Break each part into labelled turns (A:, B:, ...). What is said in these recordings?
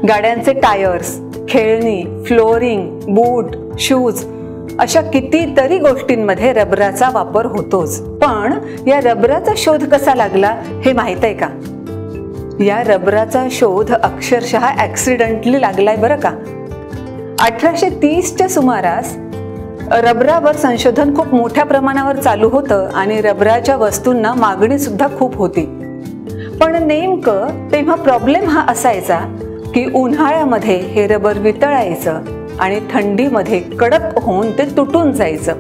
A: गाड्यांचे टायर्स, खेळणी, फ्लोरिंग, बूट, शूज अशा कितीतरी गोष्टींमध्ये रबराचा वापर होतोच. पण या रबराचा शोध कसा लागला हे माहित आहे का? या रबराचा शोध अक्षरशः ऍक्सिडेंटली लागलाय बरं का. 1830च्या सुमारास रबरावर संशोधन खूप मोठ्या प्रमाणावर चालू होतं आणि रबराच्या वस्तूंना मागणी सुद्धा खूप होती. पण नेमकं तेव्हा प्रॉब्लेम हा असायचा की उन्हाळ्यामध्ये हे रबर वितळायचं आणि थंडीमध्ये कडक होऊन ते तुटून जायचं.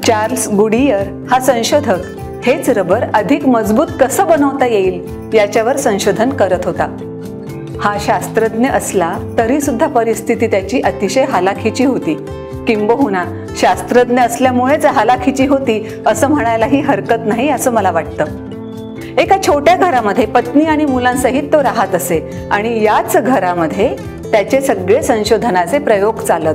A: चार्ल्स गुडियर हा संशोधक हेच रबर अधिक मजबूत कसं बनवता येईल याच्यावर संशोधन करत होता. हा शास्त्रज्ञ असला तरी सुद्धा परिस्थिती त्याची अतिशय हालाखीची होती. किंबहुना शास्त्रज्ञ असल्यामुळेच हालाखीची होती असं म्हणायलाही हरकत नाही असं मला वाटतं. एका छोट्या घरामध्ये पत्नी आणि मुलांसहित तो राहत असे आणि याच घरामध्ये त्याचे सगळे संशोधनाचे प्रयोग चालत.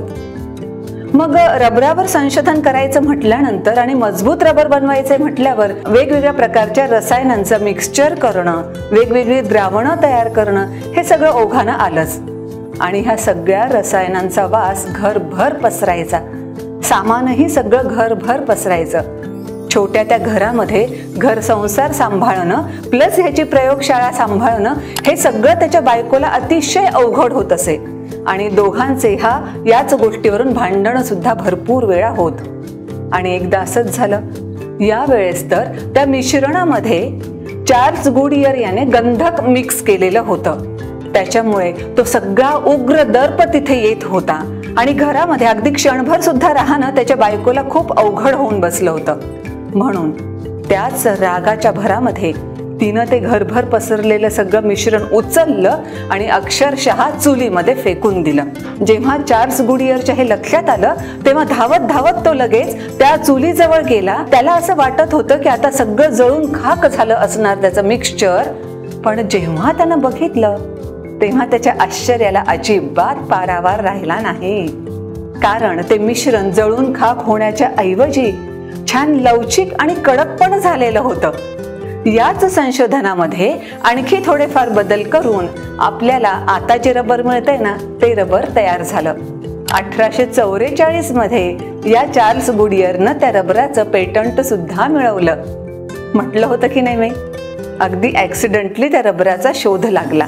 A: मग रबरावर संशोधन करायचं म्हटल्यानंतर आणि मजबूत रबर बनवायचे म्हटल्यावर वेगवेगळ्या प्रकारच्या रसायनांचं मिक्सचर करणं, वेगवेगळी द्रावणं तयार करणं हे सगळं ओघानं आलंच. आणि ह्या सगळ्या रसायनांचा वास घरभर पसरायचा. सामानही सगळं घरभर पसरायचं. छोट्या त्या घरामध्ये घर संसार सांभाळणं प्लस ह्याची प्रयोगशाळा सांभाळणं हे सगळं त्याच्या बायकोला अतिशय अवघड होत असे. आणि दोघांचे याच गोष्टीवरून भांडणं सुद्धा भरपूर वेळा होत. आणि एकदा असंच झालं. यावेळेस तर त्या मिश्रणामध्ये चार्ल्स गुडियर याने गंधक मिक्स केलेलं होतं. त्याच्यामुळे तो सगळा उग्र दर्प तिथे येत होता आणि घरामध्ये अगदी क्षणभर सुद्धा राहणं त्याच्या बायकोला खूप अवघड होऊन बसलं होतं. म्हणून त्याच रागाच्या भरामध्ये तिनं ते घरभर पसरलेलं सगळं मिश्रण उचललं आणि अक्षरशः चुलीमध्ये फेकून दिलं. जेव्हा चार्ल्स गुडियरच्या हे लक्षात आलं तेव्हा धावत धावत तो लगेच त्या चुलीजवळ गेला. त्याला असं वाटत होतं की आता सगळं जळून खाक झालं असणार त्याचं मिक्सचर. पण जेव्हा त्यानं बघितलं तेव्हा त्याच्या आश्चर्याला अजिबात पारावार राहिला नाही. कारण ते मिश्रण जळून खाक होण्याच्या ऐवजी छान लवचिक आणि कडक पण झालेलं होतं. याच संशोधनामध्ये आणखी थोडेफार बदल करून आपल्याला आता जे रबर मिळतंय ना ते रबर तयार झालं. 1844 मध्ये या चार्ल्स गुडियरनं त्या रबराचं पेटंट सुद्धा मिळवलं. म्हटलं होतं की नाही मी, अगदी ऍक्सिडेंटली त्या रबराचा शोध लागला.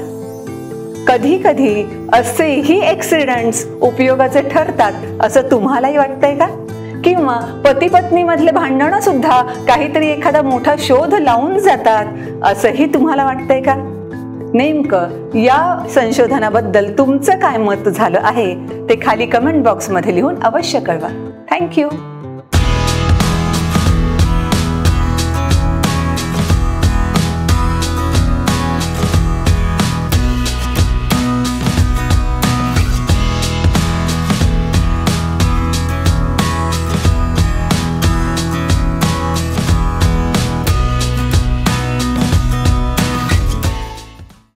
A: कधी कधी असेही ऍक्सिडेंट्स उपयोगाचे ठरतात असं तुम्हालाही वाटतंय का? किंवा पती पत्नी मधले भांडणं सुद्धा काहीतरी एखादा मोठा शोध लावून जातात असंही तुम्हाला वाटतंय का? नेमकं या संशोधनाबद्दल तुमचं काय मत झालं आहे ते खाली कमेंट बॉक्समध्ये लिहून अवश्य कळवा. थँक्यू.